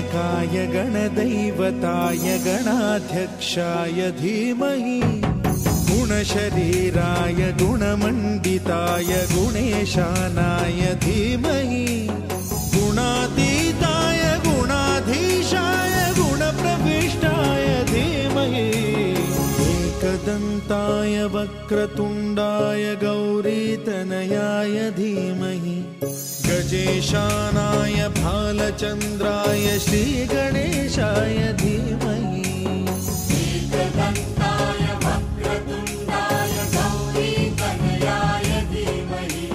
गणनायकाय गणदैवताय गणाध्यक्षाय धीमहि गुणशरीराय गुणमण्डिताय गुणेशानाय धीमहि गुणातीताय गुणाधीशाय गुणप्रविष्टाय धीमहि एकदन्ताय वक्रतुण्डाय गौरीतनयाय धीमहि गजेशानाय भालचन्द्राय श्रीगणेशाय धीमहि एकदन्ताय वक्रतुण्डाय गौरीतनयाय धीमहि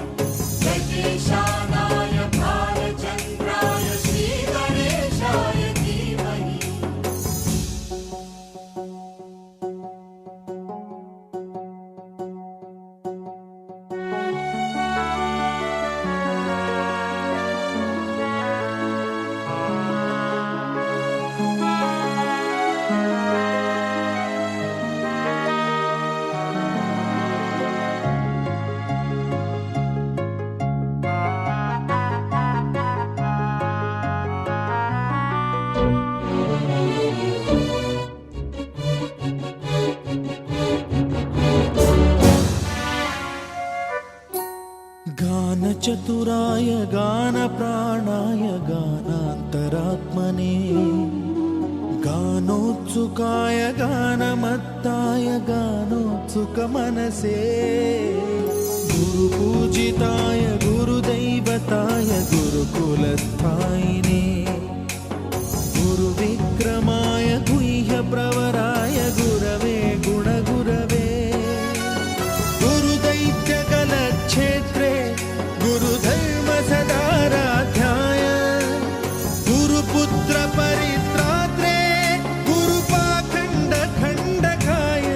गजेशानाय भालचन्द्राय श्रीगणेशाय धीमहि गानचतुराय गानप्राणाय गानान्तरात्मने गानोत्सुकाय गानमत्ताय गानोत्सुकमनसे गुरुपूजिताय गुरुदैवताय गुरुकुलस्थायिने गुरुविक्रमाय गुह्यप्रवराय गुरवे गुणगुरवे गुरुदैत्यकलक्षेत्रे गुरुधर्म सदाराध्याय गुरुपुत्र परित्रात्रे गुरुपाखण्ड खण्डकाय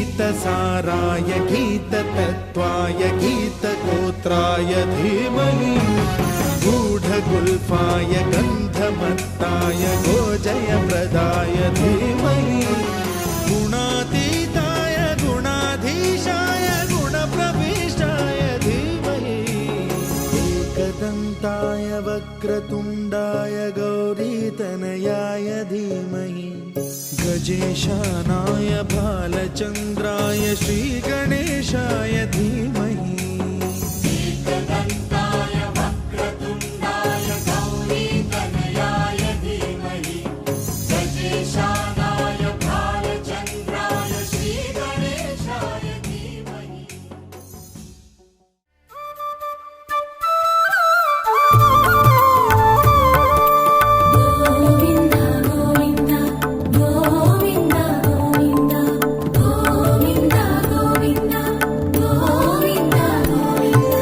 गीतसाराय गीततत्त्वाय गीतगोत्राय धीमहि गूढगुल्फाय गन्धमत्ताय गोजयप्रदाय धीमहि गुणातीताय गुणाधीशाय गुणप्रविष्टाय धीमहि एकदन्ताय वक्रतुण्डाय गौरीतनयाय धीमहि गजेशानाय भालचन्द्राय श्रीगणेशाय धीमहि एकदन्ताय वक्रतुण्डाय गौरीतनयाय धीमहि गजेशानाय भालचन्द्राय श्रीगणेशाय धीमहि गोविन्द गोविन्द गोविन्द गोविन्द गोविन्द गोविन्द गोविन्द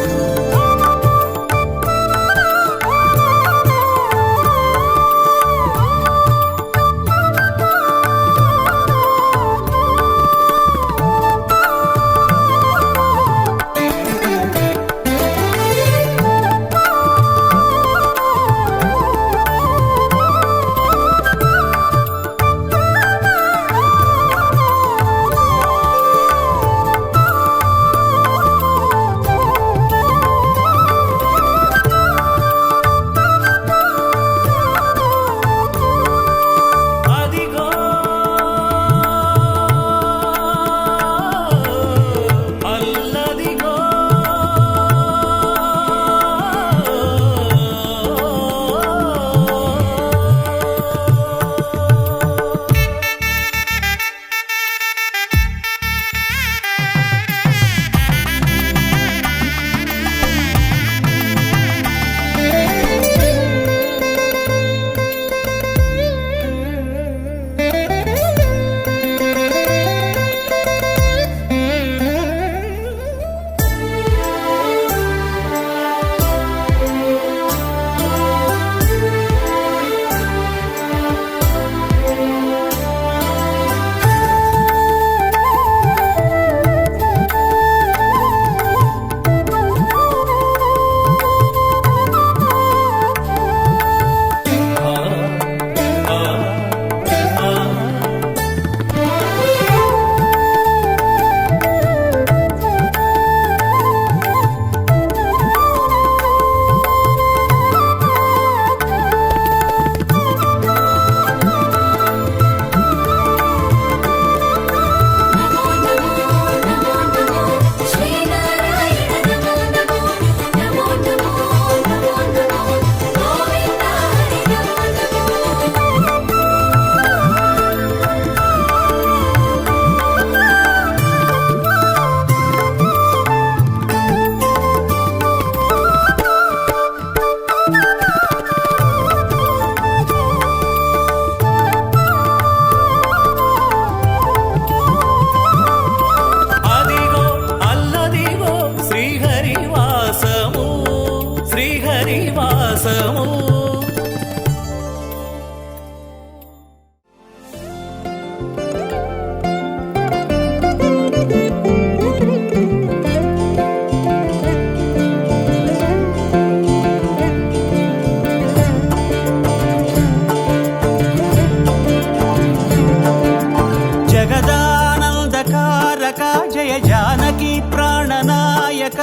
జానకి ప్రాణనాయక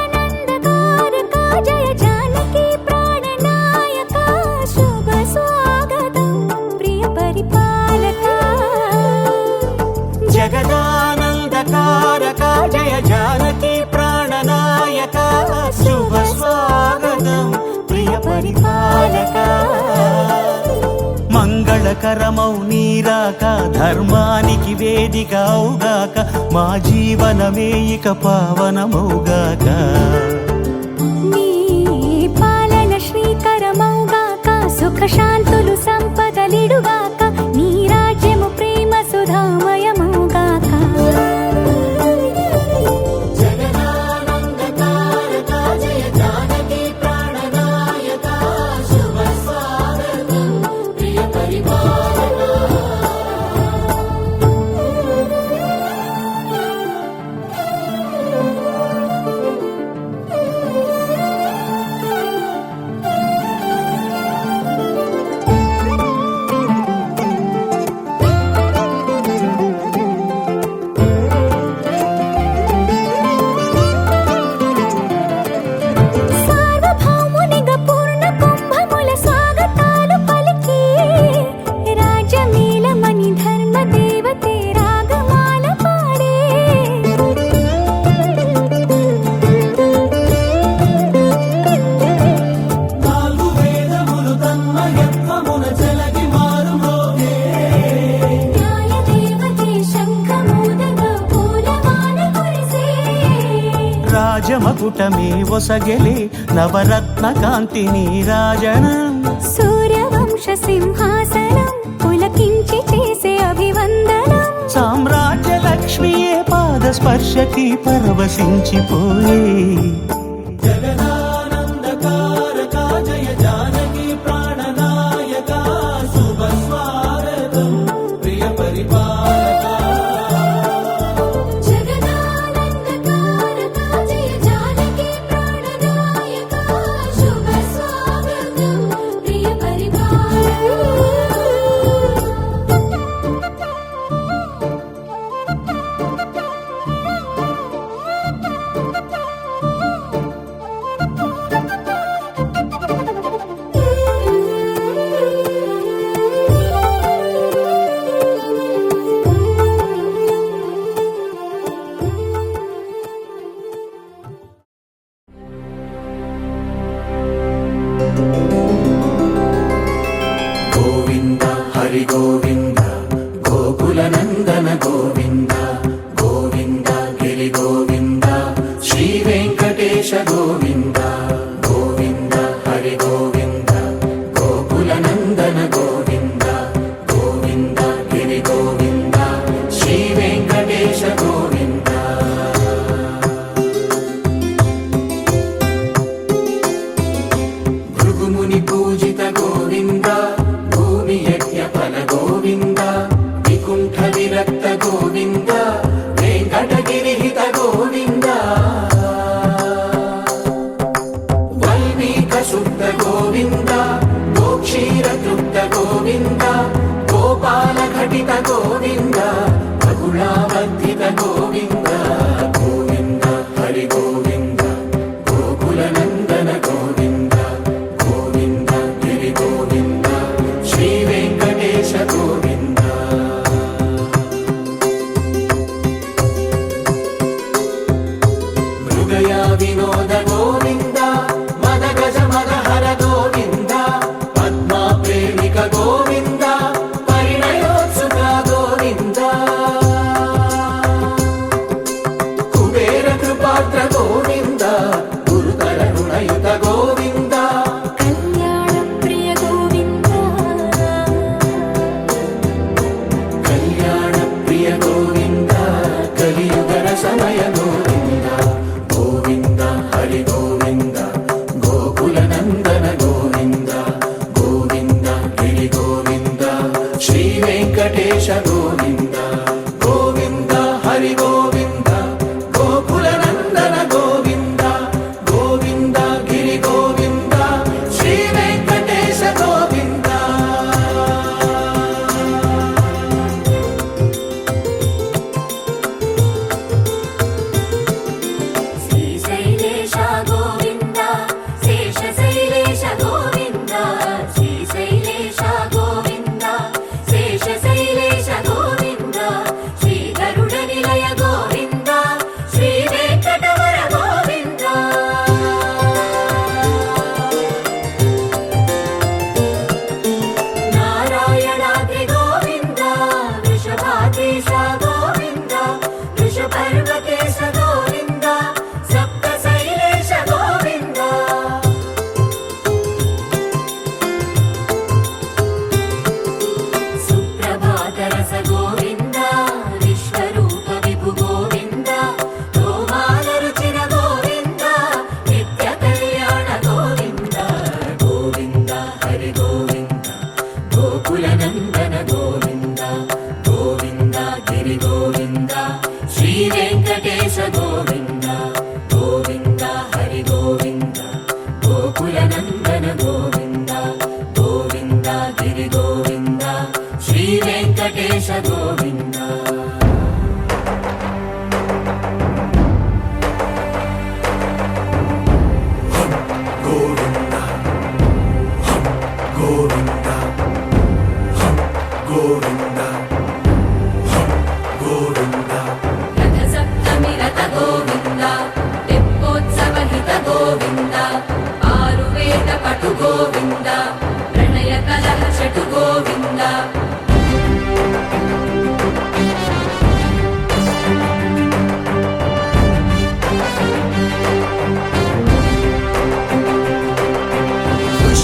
జగదానందకారక జయ జానకి ప్రాణనాయక శుభ స్వాగతం ప్రియ పరిపాలక జగదానందకారక జయ జానకి ప్రాణనాయక శుభ స్వాగతం ప్రియ పరిపాలక మంగళకరమౌ నీరాక ధర్మానికి వేదిక అవుగాక మా జీవనమే ఇక పావనమౌగాక నీ పాలన శ్రీకరమౌగాక సుఖ శాంతులు సంపదలిడుగాక నీ రాజ్యము ప్రేమ సుధామయమౌగాక జగదానందకారక జయ జానకి ప్రాణనాయక శుభ స్వాగతం ప్రియ పరిపాలక సార్వభౌమునిగా పూర్ణ కుంభముల స్వాగతాలు పలికి రాజమేళమణి ధర్మ దేవతే రాగమాల పాడే నాలుగు వేదములు తన్మయత్వమున చెలగి మారుమోగే న్యాయ దేవతే శంఖమూదగా పూలవాన కురిసే రాజమకుటమే ఒసగెలే నవరత్న కాంతి నీరాజనం సూర్యవంశ సింహాసనం పులకించి చేసే అభివందనం సామ్రాజ్య లక్ష్మియే పాద స్పర్శకి పరవశించిపోయే జగదానందకారక జయ జానకి ప్రాణనాయక శుభ స్వాగతం ప్రియ పరిపాలక జగదానందకారక జయ జానకి ప్రాణనాయక శుభ స్వాగతం ప్రియ గోవింద హరి గోవింద గోకుల నందన గోవింద గోవింద గిరి గోవింద శ్రీ వెంకటేశ గోవింద గోవింద హరి గోవింద గోకుల నందన గోవింద గోవింద గిరి గోవింద శ్రీ వెంకటేశ గోవింద భృగుముని పూజిత గోవింద భూమి యజ్ఞ ఫల గోవింద వికుంఠ విరక్త గోవింద వెంకటగిరిహిత గోవింద వల్మీక శుద్ధ గోవింద గోక్షీర తృప్త గోవింద గోపాల ఘటిత గోవింద బహుళావర్ధిత గోవింద గోవింద హరి గోవింద గోకుల నందన గోవింద గోవింద గిరి గోవింద శ్రీ వెంకటేశ గోవింద మృగయా వినోద గోవింద మద గజ మద హర గోవింద పద్మా ప్రేమిక గోవింద పరిణయోత్సుక గోవింద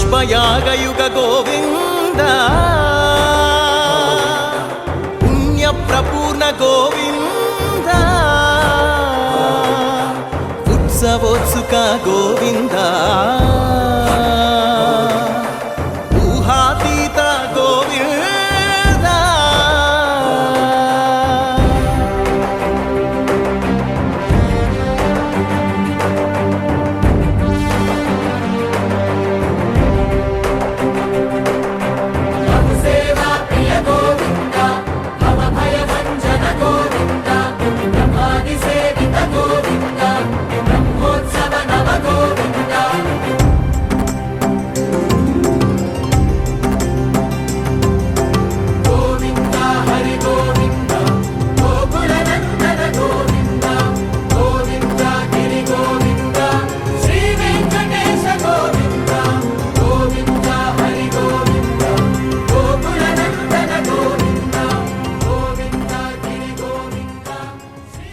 పుష్పయాగయుగ గోవింద పుణ్యప్రపూర్ణ గోవింద ఉత్సవోత్సుక గోవింద ఊహాతీత గోవింద సేవా ప్రియ గోవింద భవ భయ భంజన గోవింద బ్రహ్మాది సేవిత గోవింద బ్రహ్మోత్సవ నవ గోవింద గోవింద హరి గోవింద గోకుల నందన గోవింద గోవింద గిరి గోవింద శ్రీ వెంకటేశ గోవింద గోవింద హరి గోవింద గోకుల నందన గోవింద గోవింద గిరి గోవింద శ్రీ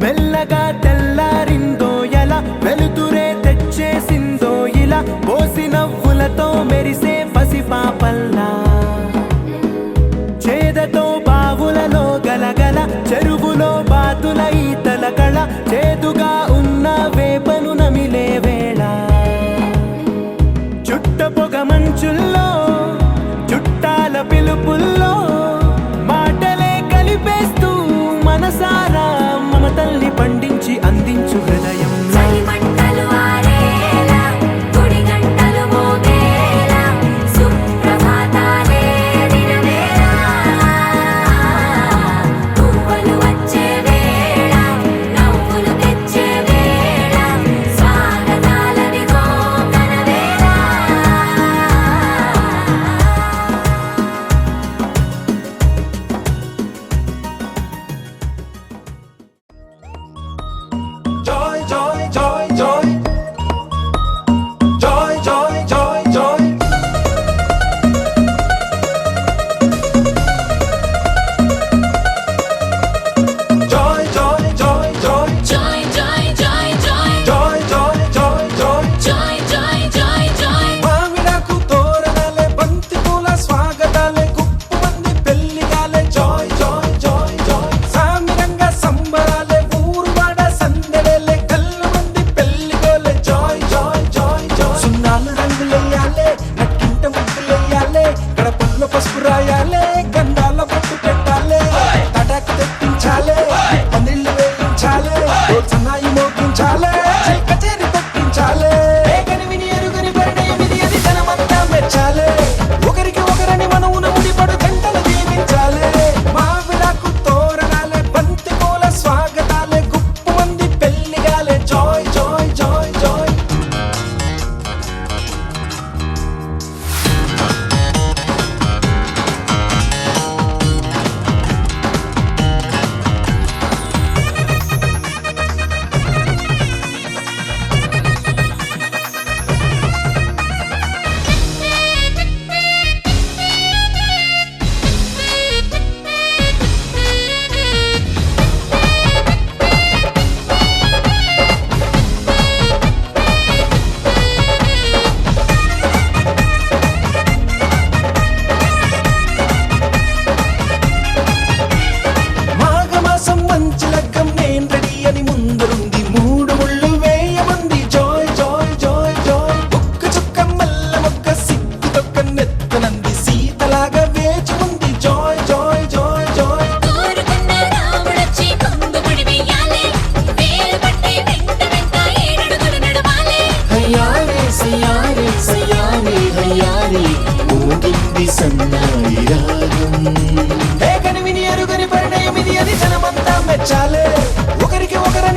మెల్లగా తెల్లారిందో ఎలా వెలుతురే తెచ్చేసిందో ఇలా పోసి నవ్వులతో మెరిసే పసిపాపల్లా చేదతో బావులలో గలగల చెరువులో బాతుల ఈతల కళ చేదుగా ఉన్న వేపను నమిలే వేళ చుట్ట పొగ మంచుల్లో చుట్టాల పిలుపుల్లో మాటలే కలిపేస్తూ మనసారా మమతల్ని పండించి అందించు హృదయం చలిమంటలు ఆరేలా గుడి గంటలు మోగేలా సుప్రభాతాలే దినవేళ పువ్వులు వచ్చే వేళ నవ్వులు తెచ్చే వేళ స్వాగతాలదిగో కనవేళ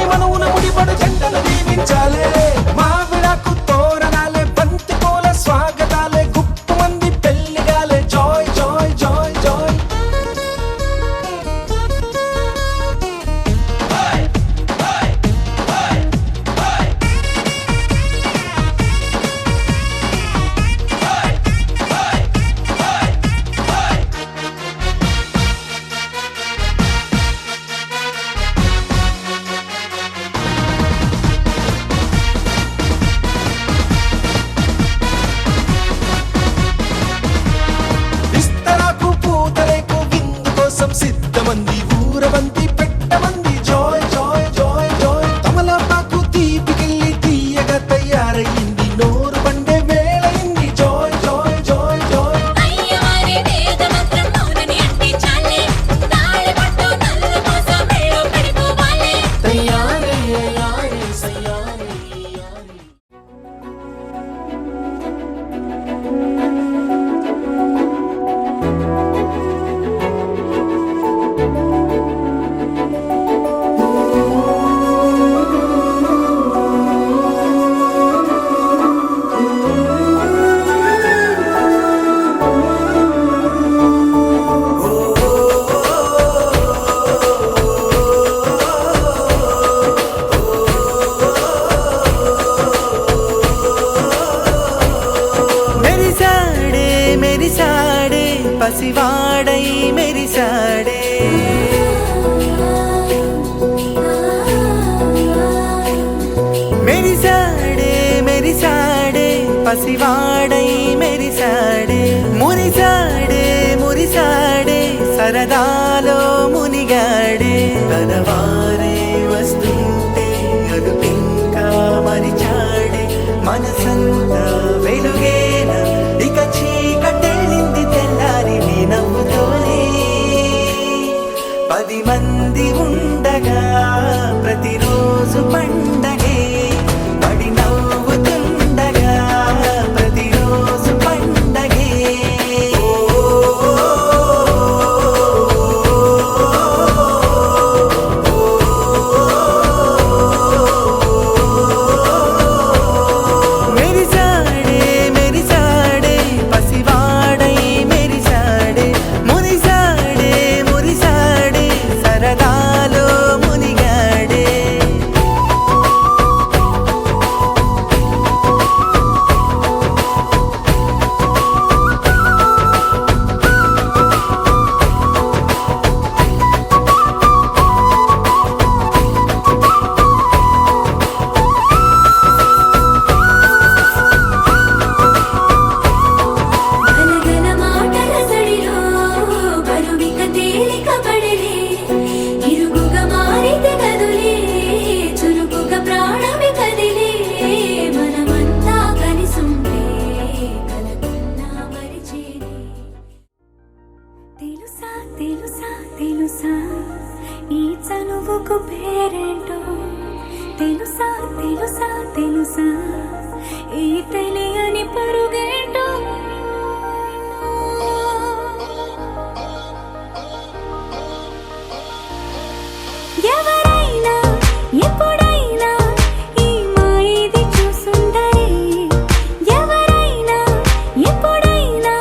పెళ్లి మనవున ముడిపడు జంటలు దీవించాలే మావిడాకు తోరణాలే బంతి పూల స్వాగతాలే గుప్పు మంది పెళ్లిగాలే జాయ్ జాయ్ జాయ్ జాయ్ విస్తరాకు పూతరేకు విందు కోసం సిద్ధమంది ఊరబంతి పెట్టమంది జాయ్ జాయ్ జాయ్ జాయ్ తమలపాకు తీపికెళ్ళి తీయగా తయారయ్యింది నోరు పండే వేళయింది జాయ్ జాయ్ జాయ్ జాయ్ అయ్యవారి వేద మంత్రం మౌనని అంటే చాలే తాళి పట్టు నల్లు కోసం మెళ్ళో పెట్టుకోవాలే తయారే యారే సయ్యారే యారే మెరిసాడే మెరిసాడే పసివాడై మెరిసాడే మెరిసాడే మెరిసాడే పసివాడై మెరిసాడే మురిసాడే మురిసాడే సరదాలో మునిగాడే తనవారే వస్తుంటే అదుపింకా మరిచాడే మనసంతా వెలుగేన ఇక చీకటెళ్ళింది తెల్లారి నీ నవ్వుతోనే 10 మంది ఉండగా ప్రతిరోజు పండగే పడి నవ్వుతుండగా ప్రతిరోజు పండగే మెరిసాడే మెరిసాడే పసివాడై మెరిసాడే మురిసాడే మురిసాడే సరదాలో మునిగాడే గలగల మాటల సడిలో బరువిక తేలిక పడలే ఇరుగుగా మారితే కదులే చురుకుగా ప్రాణమి కదిలే మనమంతా కలిసుంటే కలకున్నా మరిచేనే తెలుసా తెలుసా తెలుసా ఈ చనువుకు పేరేంటో తెలుసా తెలుసా తెలుసా ఈ తెలియని పరుగేంటో ఎవరైనా ఎప్పుడైనా ఈ మాయది చూసుండరే ఎవరైనా ఎప్పుడైనా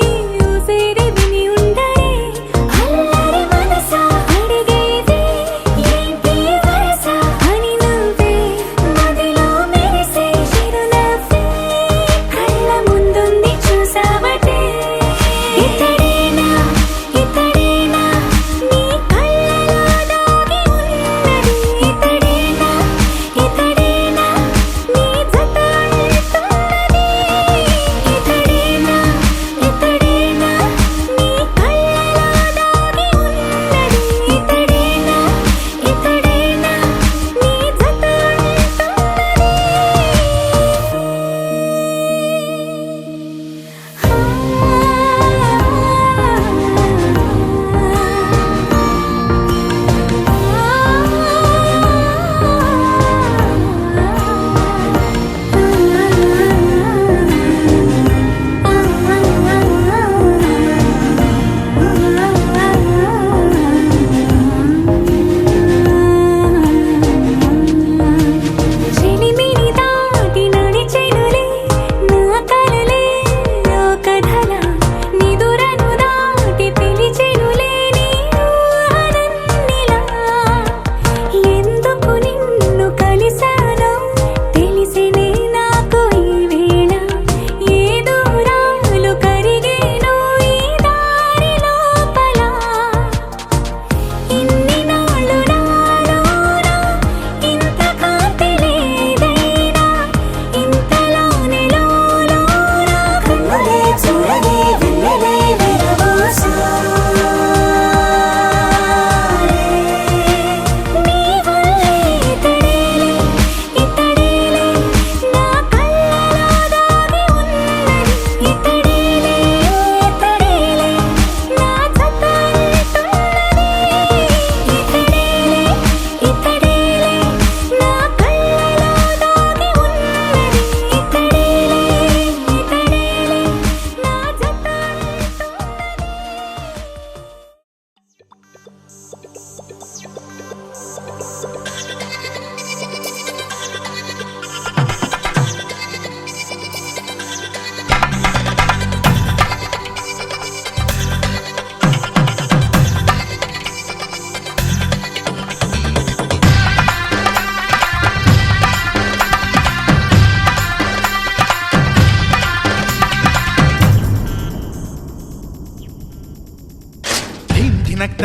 ఈ ఊసేది విని ఉండరే అల్లరి మనసా అడిగేది ఏంటి వరస అని నువ్వే మదిలో మెరిసే చిరునవ్వే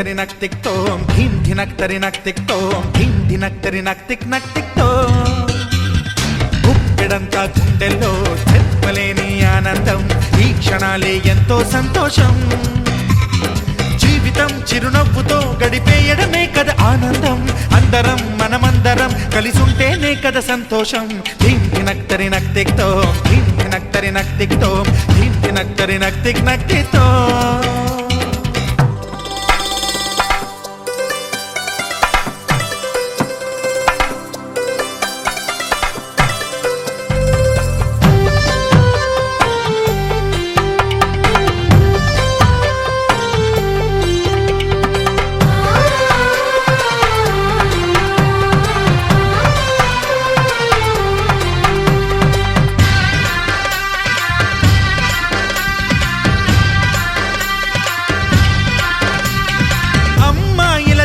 ధినక్తరి నక్తిక్తోం ధీం ధినక్తరి నక్తిక్తోం ధీం ధినక్తరి నక్తిక్తోం గుప్పెడంతా గుండెల్లో చెప్పలేని ఆనందం ఈ క్షణాలే ఎంతో సంతోషం జీవితం చిరునవ్వుతో గడిపేయడమే కదా ఆనందం అందరం మనమందరం కలిసుంటేనే కదా సంతోషం ధీం ధినక్తరి నక్తిక్తోం ధీం ధినక్తరి నక్తిక్తోం ధీం ధినక్తరి నక్తిక్తోం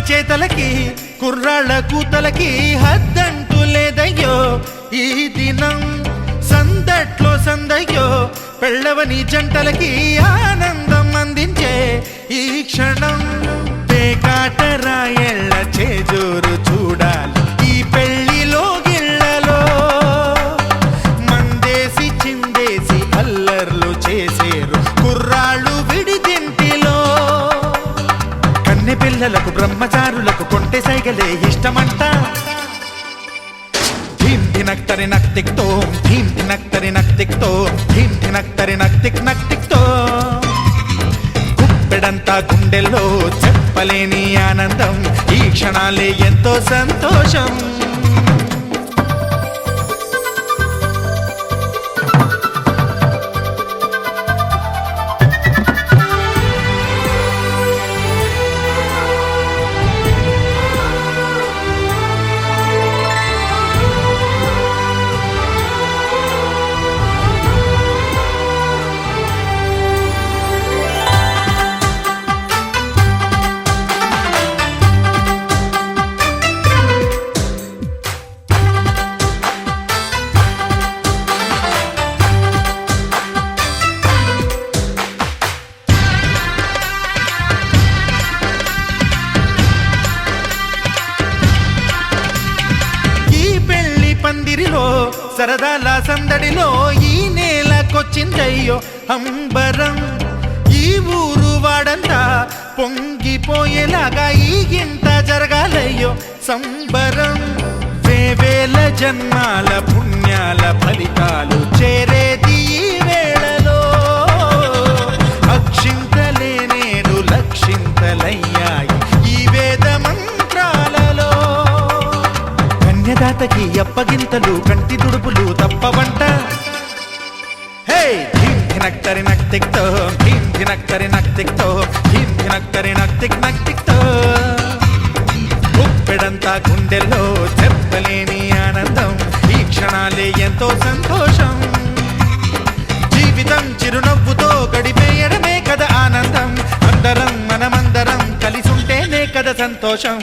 చేతలకి కుర్రాళ్ళ కూతలకి హద్దంటూ లేదయ్యో ఈ దినం సందట్లో సందయ్యో పెళ్ళవని జంటలకి ఆనందం అందించే ఈ క్షణం పేకాటరాయళ్ళ చేజోరు చూడాలి ఈ పెళ్లిలో గిళ్ళలో మందేసి చిందేసి అల్లర్లు చేసేరు కుర్రాళ్ళు విడిదింటిలో పిల్లలకు బ్రహ్మచారులకు కొంటె సైగలే ఇష్టమంట ధీం ధినక్తరి నక్తిక్తోం ధీం ధినక్తరి నక్తిక్తోం ధీం ధినక్తరి నక్తిక్తోం గుప్పెడంతా గుండెల్లో చెప్పలేని ఆనందం ఈ క్షణాలే ఎంతో సంతోషం సరదాల సందడిలో ఈ నేలకొచ్చిందయ్యో అంబరం ఈ ఊరు వాడంతా పొంగిపోయేలాగా ఈ గింట జరగాలయ్యో సంబరం వేవేల జన్మాల పుణ్యాల ఫలితాలు చేరేది ఈ వేళలో అక్షింతలే నేడు లక్షింతలయ్యాయి ఈ వేద మంత్రాలలో కన్యదాతకి అప్పగింతలు కంటి దుడుపులు తప్పవంట హే ధీం ధినక్తరి నక్తిక్తోం ధీం ధినక్తరి నక్తిక్తోం ధీం ధినక్తరి నక్తిక్తోం గుప్పెడంతా గుండెల్లో చెప్పలేని ఆనందం ఈ క్షణాలే ఎంతో సంతోషం జీవితం చిరునవ్వుతో గడిపేయడమే కదా ఆనందం అందరం మనమందరం కలిసుంటేనే కదా సంతోషం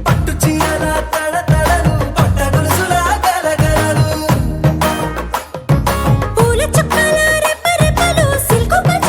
పట్టు చీరల తడతడలు పట్ట గొలుసుల గలగలలు పూల చుక్కల రెపరెపలు సిల్కు పచ్చ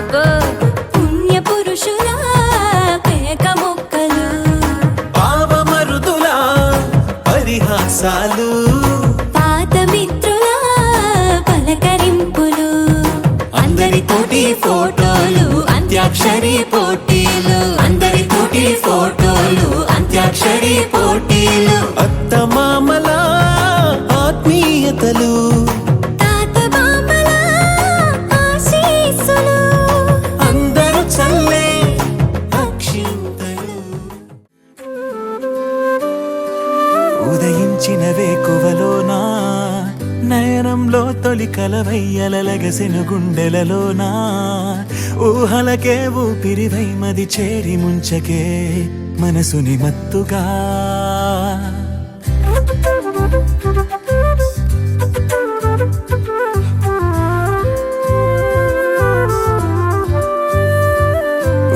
అబ్బో పుణ్య పురుషుల పేక మొక్కలు పావమరుదుల పరిహాసాలు పాత మిత్రుల పలకరింపులు అందరితోటి ఫోటోలు అంత్యాక్షరి పోటీలు అందరితోటి ఫోటోలు అంత్యాక్షరి పోటీలు అత్తమామల ఆత్మీయతలు తాత బామ్మల ఆశీస్సులు అందరూ చల్లే అక్షింతలు ఉదయించిన వేకువలోనా నయనంలో తొలి కలవయ్యలగసిన గుండెలలోనా ఊహలకే ఊపిరివై మది చేరి ముంచకే మనసుని మత్తుగా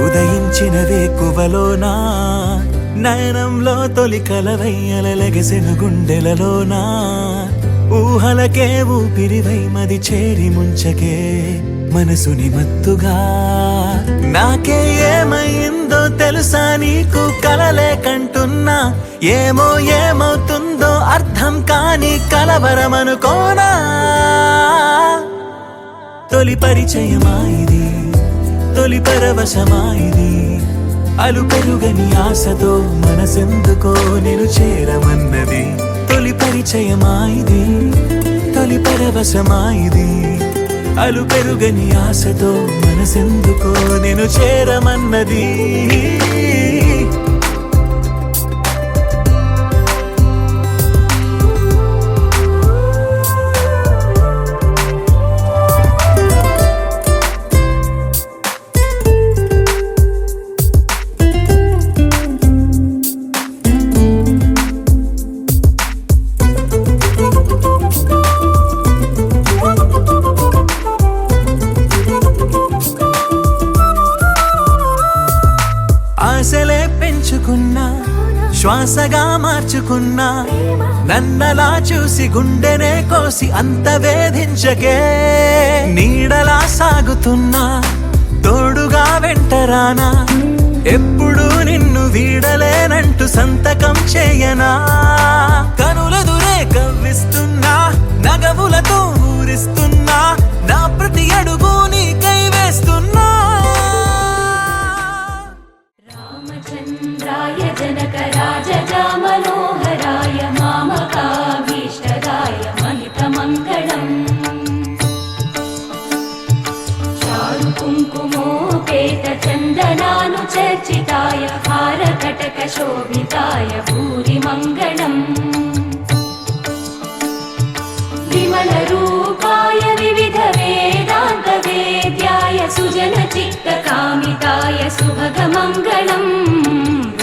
ఉదయించిన వేకువలోనా నయనంలో తొలి కలవయ్యలగసిన గుండెలలోనా ఊహలకే ఊపిరివై మది చేరి ముంచకే మనసుని మత్తుగా నాకే ఏమైందో తెలుసా నీకు కలలే కంటున్నా ఏమో ఏమవుతుందో అర్థం కాని కలవరమనుకోనా తొలి పరిచయమాయిది తొలి పరవశమాయిది అలు పెరుగని ఆశతో మనసెందుకో నేను చేరమన్నది తొలి పరిచయమాయిది తొలి పరవశమాయిది అలు పెరుగని ఆశతో మనసెందుకో నేను చేరమన్నది ఆశలే పెంచుకున్నా శ్వాసగా మార్చుకున్నా నన్నలా చూసి గుండెనే కోసి అంత వేధించకే నీడలా సాగుతున్నా తోడుగా వెంటరానా ఎప్పుడు నిన్ను వీడలేనంటూ సంతకం చేయనా కనులదురే కవ్విస్తున్నా నగవులతో ఊరిస్తున్నా నా ప్రతి అడుగు నీకై వేస్తున్నా రామచంద్రాయ జనకరాజగా మనోహరాయ మామకాభీష్టదాయ మహితమంగళం చారు కుంకుమోపేత చందనాను చర్చితాయ హారకటక శోభితాయ భూరి మంగళం విమల రూపాయ వివిధ వేదాంత వేద్యాయ సుజన చిత్త కామితాయ సుభగ మంగళం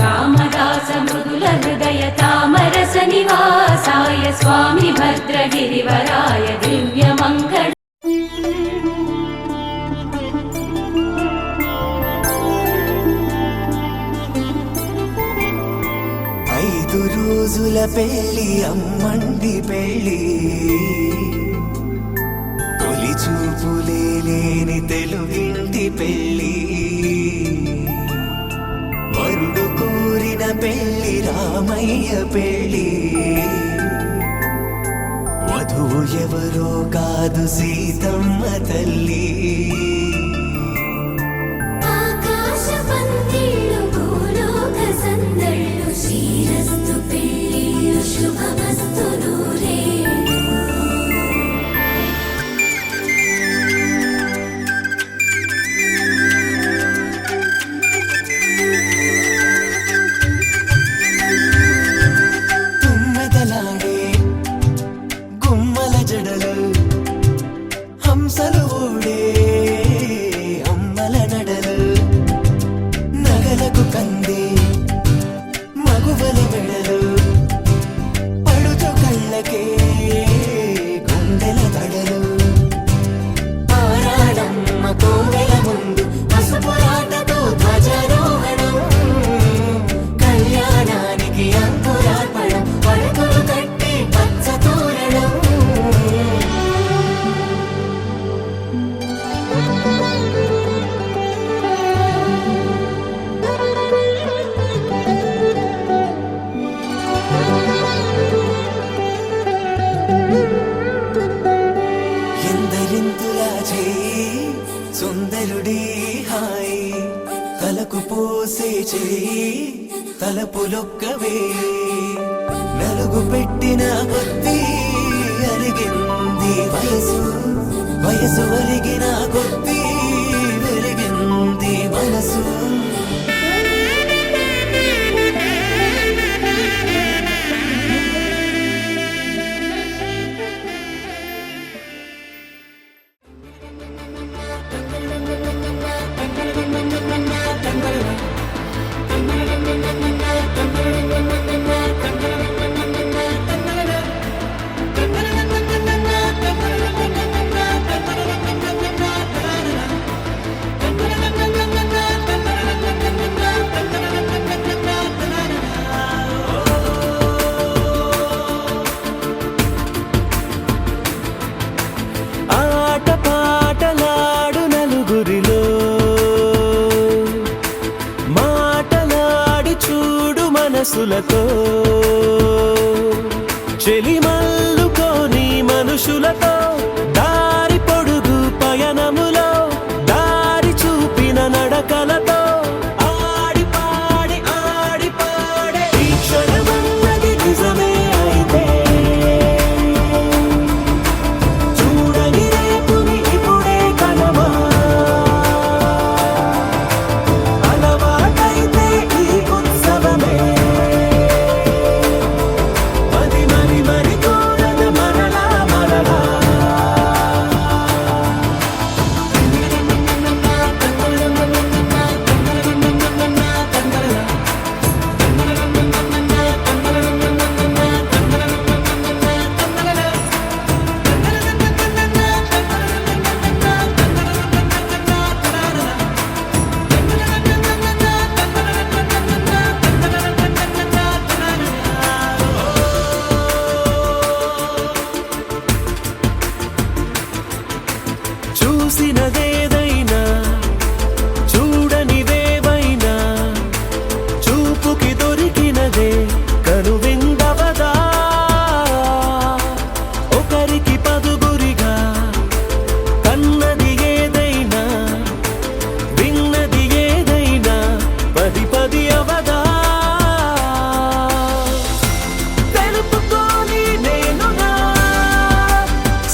రామదాస మృదుల హృదయ తామరస నివాసాయ స్వామి భద్రగిరివరాయ దివ్య మంగళం ఐదు రోజుల పెళ్లి అమ్మండి పెళ్లి తొలి చూపులే లేని తెలుగింటి పెళ్లి వరుడు కోరిన పెళ్లి రామయ్య పెళ్లి వధువు ఎవరో కాదు సీతమ్మ తల్లి ఆకాశ పందిళ్ళు భూలోక సందళ్ళు శ్రీరస్తు పెళ్ళిళ్ళు శుభమస్తు నూరేళ్ళు తుమ్మెదలాడే గుమ్మల జడలు హంసలు ఊడే అమ్మల నడలు నగలకు కంది మగువల మెడలు పడు హాయి తలకు పోసే చేయి తలపులొక్కవే నలుగు పెట్టిన కొద్దీ అరిగింది వయసు వయసు ఒరిగిన కొద్దీ వెలిగింది మనసు మనసులతో చెలిమల్లుకోని మనుషులతో దారి పొడుగు పయనములో దారి చూపిన నడకలతో ఆడి పాడి ఈ క్షణమన్నది నిజమే అయితే చూడని రేపుని ఇప్పుడే కలమా అలవాటైతే ఈ ఉత్సవమే చూసినదేదైనా చూడనివేవైనా చూపుకి దొరికినదే కనువిందవదా ఒకరికి పదుగురిగా కన్నది ఏదైనా విన్నది ఏదైనా పది పది అవదా తెలుపుకోని నేనుగా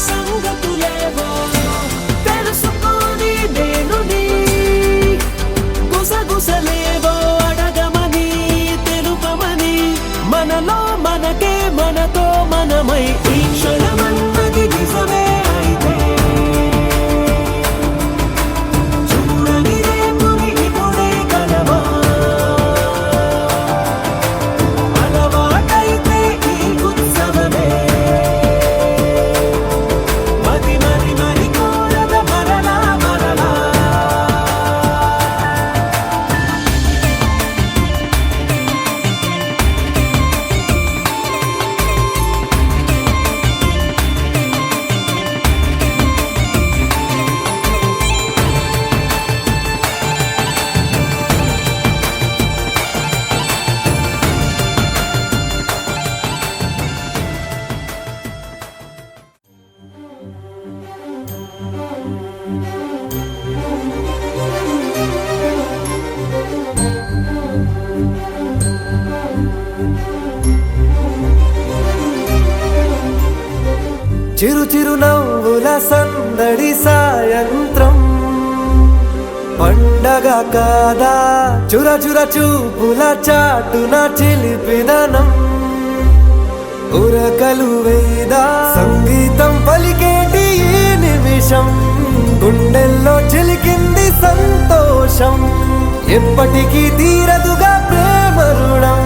సంగతులేవో తెలుసుకొని నేను నీ గుసగుసలేవో అడగమని తెలుపమని మనలో మనకే మనతో మనమై ఈ క్షణమన్నది నిజమే అయితే చూడని రేపుని ఇప్పుడే కలవా అలవాటైతే ఈ ఉత్సవమే మది మరి కోరద మరలా మరలా చిరు చిరు నవ్వుల సందడి సాయంత్రం పండగ కాదా చుర చుర చూపుల చాటున చిలిపిదనం ఉరకలు వేదా సంగీతం పలికేటి ఈ నిమిషం గుండెల్లో చిలికింది సంతోషం ఎప్పటికీ తీరదుగా ప్రేమ రుణం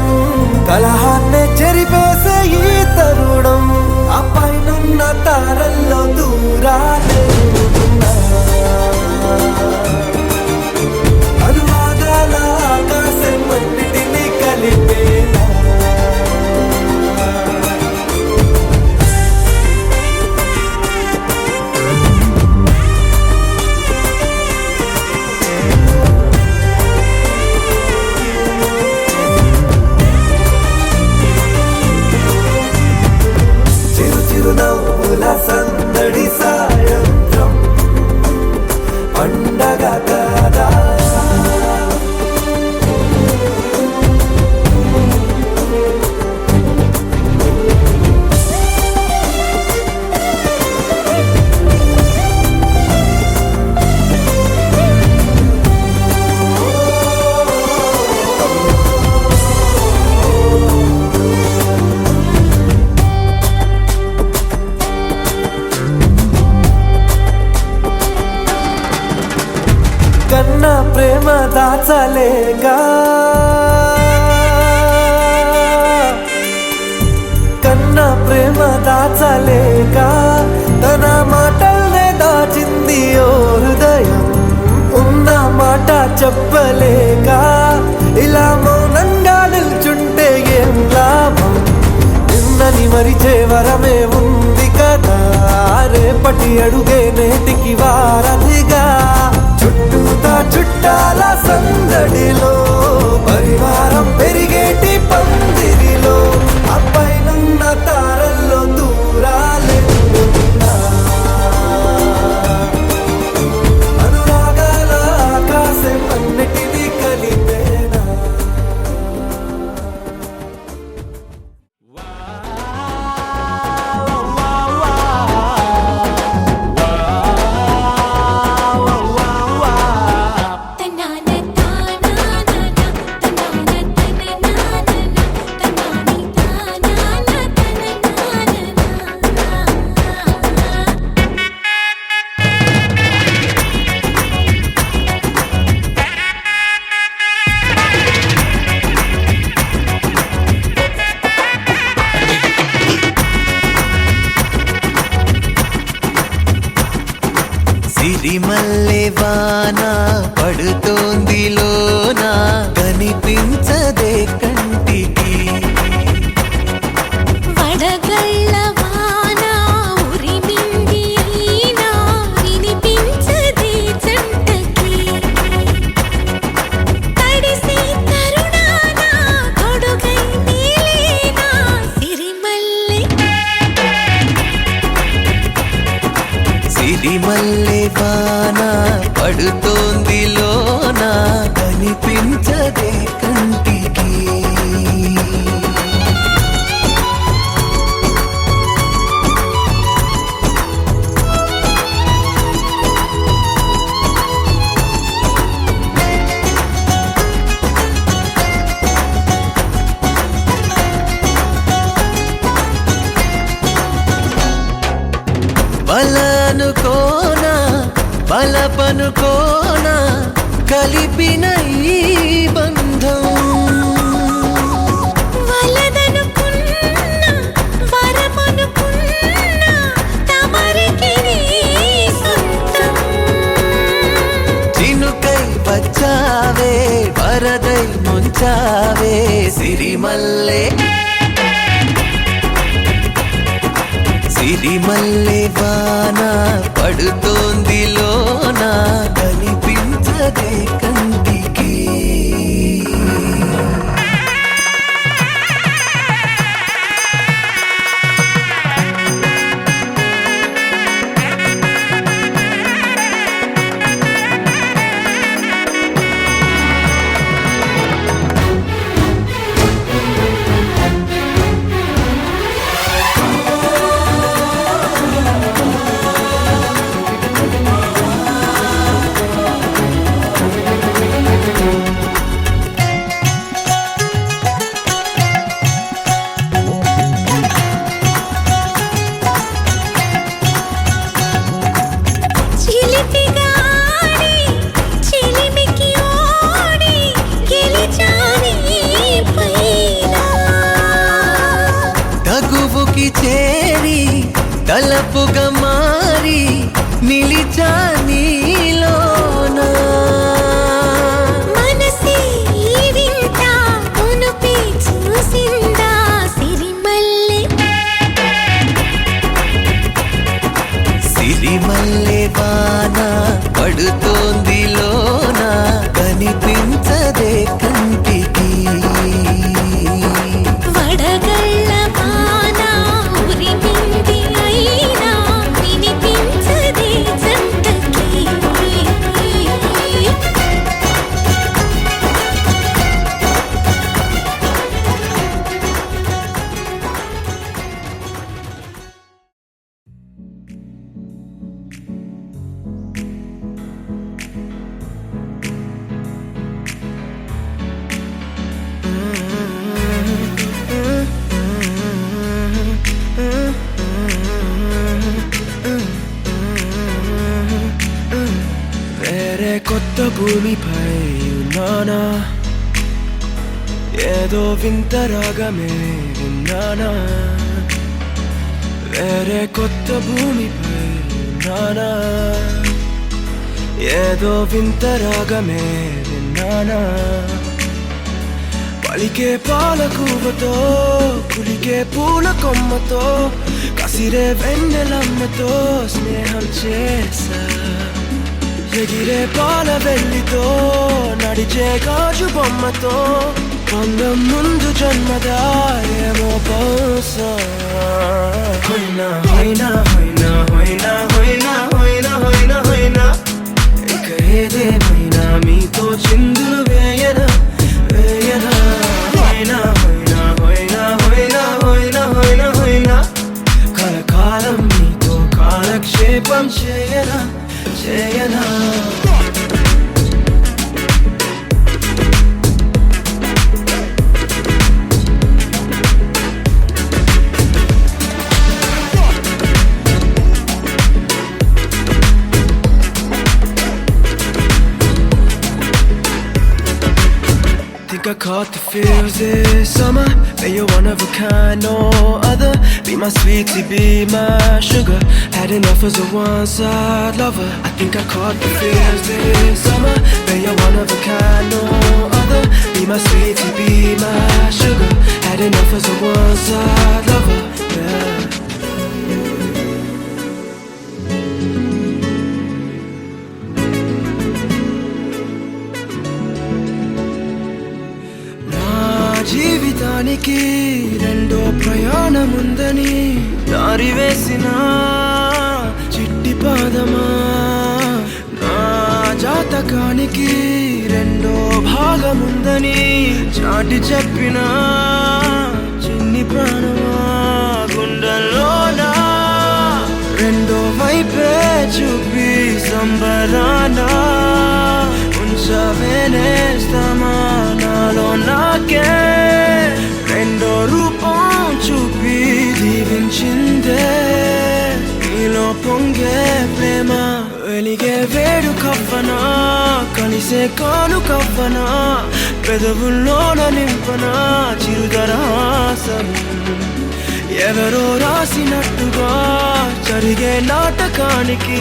కలహాన్నే చెరిపేసే ఈ తరుణం ఆ పైనున్న తారల్లో దూరాలే అనువాదాల ఆకాశం అన్నిటినీ కలిపేలా చిరు చిరు నవ్వుల సందడి సాయ కన్నా ప్రేమ దాచలేగా కన్నా ప్రేమ దాచలేక తన మాటల్నే దాచింది ఓ హృదయం ఉన్న మాట చెప్పలేక ఇలా మౌనంగా నిల్చుంటే ఏం లాభం నిన్నని మరిచే వరమే ఉంది కదా రేపటి అడుగే నేటికి వారధిగా చుట్టూతా చుట్టాల సందడిలో పరివారం పెరిగేటి పందిరిలో అప్పైనున్న తారల్లో దూరాలెన్నున్నా అనురాగాల ఆకాశం అన్నిటినీ కలిపేనా తన్నాన తానానా తన్నాన తననానా తన్నాని తానానా తననానా సిరిమల్లె వాన పడుతోంది లోన కనిపించదే కంటికి వడగళ్ళ వాన ఉరిమింది అయినా వినిపించదే జంటకి తడిసి తరుణాన తొడుగై నీలేనా సిరిమల్లె సిరిమల్లె వాన పడుతోంది లోన కనిపించదే కంటికి బలనుకోనా బలపనుకోనా కలిపిన ఈ బంధం వలదనుకున్నా వరమనుకున్నా తమరికి నీ సొంతం చినుకై వచ్చావే వరదై ముంచావే సిరిమల్లె సిరిమల్లె వాన పడుతోంది లోన కనిపించదే కంటికి చిలిపిగాడి చిలిమికి ఓడి గెలిచాని పైన తగువుకి చేరి తలపుగా మారి నిలిచా నీలోన మనసే వింత కొనుపి చూసిందా సిరిమల్లె సిరిమల్లె వాన పడుతోంది లోన కనిపించదే కంటికి వడగళ్ళ వాన ఉరిమింది అయినా వినిపించదే జంటకి భూమిపై ఉన్నానా ఏదో వింత రాగమే విన్నానా వేరే కొత్త భూమిపై ఉన్నానా ఏదో వింత రాగమే విన్నానా పలికే పాలకూవతో కులికే పూల కొమ్మతో కసిరే వెన్నెలమ్మతో స్నేహం చేసా ఎగిరే పాల వెల్లితో నడిచే గాజు బొమ్మతో అందం ముందు జన్మదా ఏమో బహుశా హోయినా హోయినా హోయినా హోయినా హోయినా హోయినా హోయినా హోయినా ఇక ఏదేమైనా మీతో చిందులు వేయనా వేయనా హోయినా హోయినా హోయినా హోయినా హోయినా హోయినా హోయినా కలకాలం మీతో కాలక్షేపం చేయనా చేయనా I caught the feels this summer. Bet you're one of a kind, no other. Be my sweetie, be my sugar. Had enough as a one-side lover. I think I caught the feels this summer. Bet you're one of a kind, no other. Be my sweetie, be my sugar. Had enough as a one-side lover. Yeah. జీవితానికి రెండో ప్రయాణముందని దారి వేసిన చిట్టి పాదమా నా జాతకానికి రెండో భాగముందని చాటి చెప్పిన చిన్ని ప్రాణమా గుండెల్లోనా రెండో వైపే చూపి సంబరానా ఉంచవేనేస్తామా నాలో నాకే రెండో రూపం చూపి దీవించిందే నీలో పొంగే ప్రేమ వెలిగే వేడు కవ్వనా కలిసే కాను కవ్వనా పెదవుల్లోన నింపనా చిరుదరాసం ఎవరో రాసినట్టుగా జరిగే నాటకానికి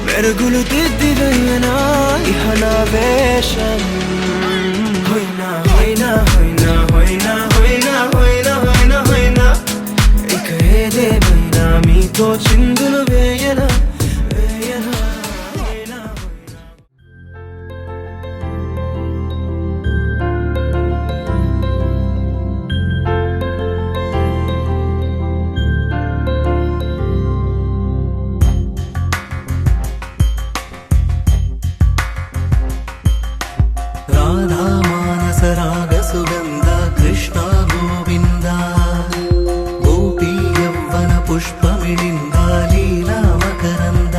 మెరుగులు దిద్దివయ్యనా ఇహ నా వేషం హోయినా హోయినా హోయినా హోయినా హోయినా హోయినా హోయినా హోయినా ఇక ఏదేమైనా మీతో చిందులు వేయనా వేయనా హోయినా హోయినా రాధా మానస రాగ సుగంధ కృష్ణ గోవింద గోపీ యవ్వన పుష్పమిళింద లీలా మకరంద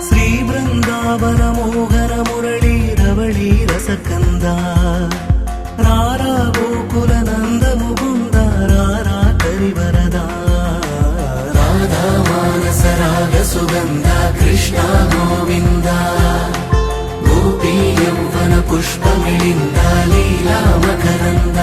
శ్రీ బృందావన మోహన మురళీ రవళీ రసకంద రారా గోకుల నంద ముకుంద రారా కరివరద రాధా మానస రాగ సుగంధ కృష్ణ గోవింద గోపీ యవ్వన పుష్పమిళింద లీలా మకరంద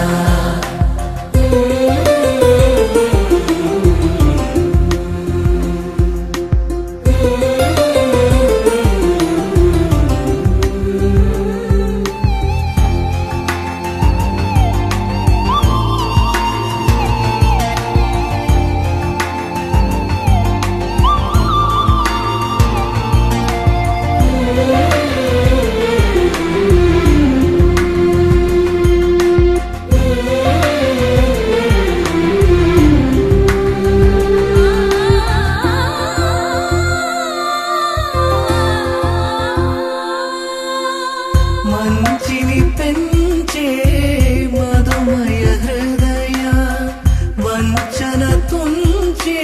మంచిని పెంచే మధుమయ హృదయ వంచన తుంచే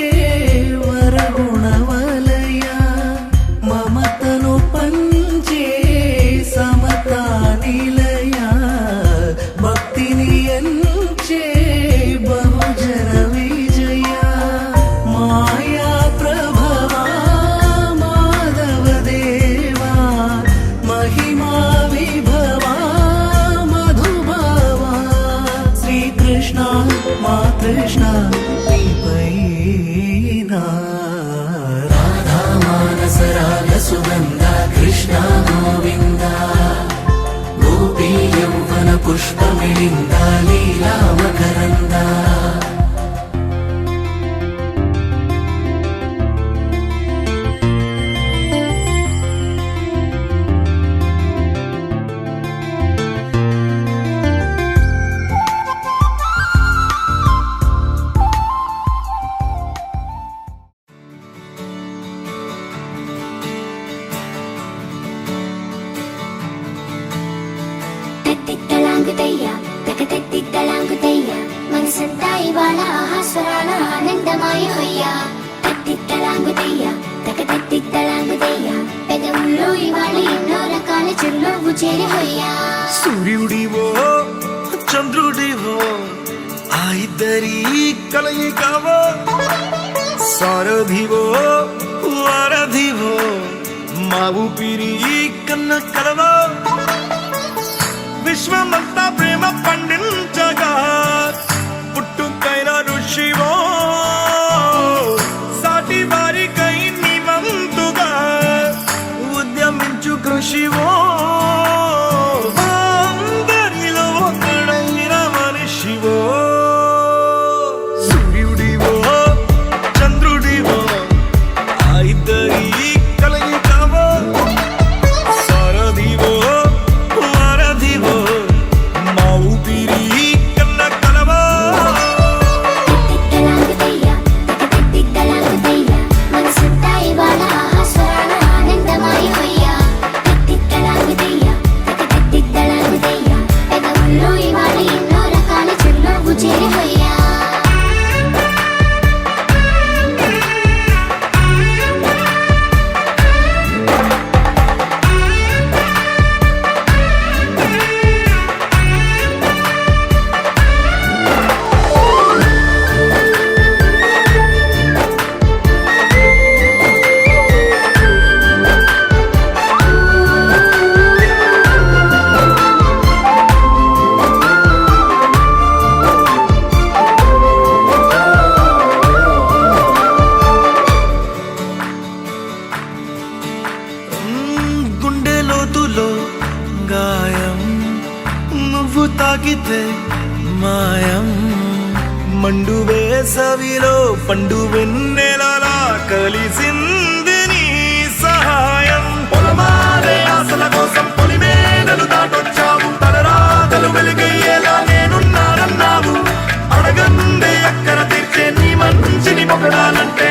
వరగుణవలయ మమతను పంచే సమతా నిలయ భక్తిని ఎంచే బహుజన విజయ మాయా ప్రభవా మాధవ దేవా మహిమా విభవా మధుభావా శ్రీకృష్ణ మా కృష్ణ నీపైన రాధా మానస రాగ సుగంధ కృష్ణ గోవింద గోపీ యౌవన పుష్పమిళింద లీలా మకరంద తెత్తిత్తలాంగుతయ్య తెగతెత్తిత్తలాంగుతయ్య మనసంతా ఇవాళ ఆహాస్వరాల ఆనందమాయ హొయ్య తెత్తిత్తలాంగుతయ్య తెగతెత్తిత్తలాంగుతయ్య పెదవుల్లో ఇవాళ ఎన్నో రకాల చిరునవ్వు చేరి హొయ్య సూర్యుడివో చంద్రుడివో ఆ ఇద్దరి కలయికవో సారథివో వారధివో మా ఊపిరి కన్న కలవో విశ్వమంతా ప్రేమ పండించగా పుట్టుకైన ఋషివో సాటి వారికై నివంతుగా ఉద్యమించు కృషివో అందరిలో ఒకడైన మనిషివో సూర్యుడివో చంద్రుడివో ఆ ఇద్దరి కలయికవో సారథివో వారధివో మా ఊపిరి కన్న కలవో తెత్తిత్తలాంగుతయ్య తెగతెత్తిత్తలాంగుతయ్య మనసంతా ఇవాళ ఆహాస్వరాల ఆనందమాయ హొయ్య తెత్తిత్తలాంగుతయ్య తెగతెత్తిత్తలాంగుతయ్య పెదవుల్లో ఇవాళ ఎన్నో రకాల చిరునవ్వు చేరి హొయ్య గుండె లోతులో గాయం నువ్వు తాకితే మాయం మండు వేసవిలో పండు వెన్నెలలా కలిసింది నీ సహాయం పొలమారే ఆశల కోసం పొలిమేనలు దాటొచ్చావు తలరాతలు వెలుగయ్యేలా నేనున్నానన్నావు అడగందే అక్కర తీర్చే నీ మంచిని పొగడాలంటే